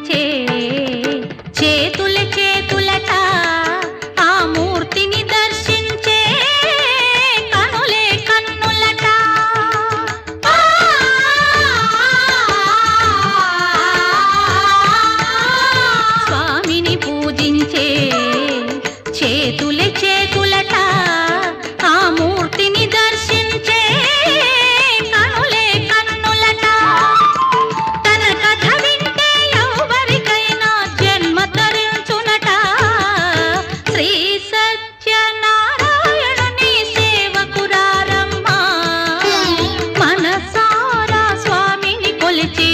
పూజించే చేతుల చేతులట ఆ మూర్తిని దర్శించే కనులే కన్నులట స్వామిని పూజించే చేతుల చేతులట ఆ మూర్తిని దర్శించే కనులే కన్నులట తన కథ వింటే ఎవరికైనా జన్మ తరించునట శ్రీ సత్యనారాయణుని సేవకురారమ్మ మనసారా స్వామిని కొలిచి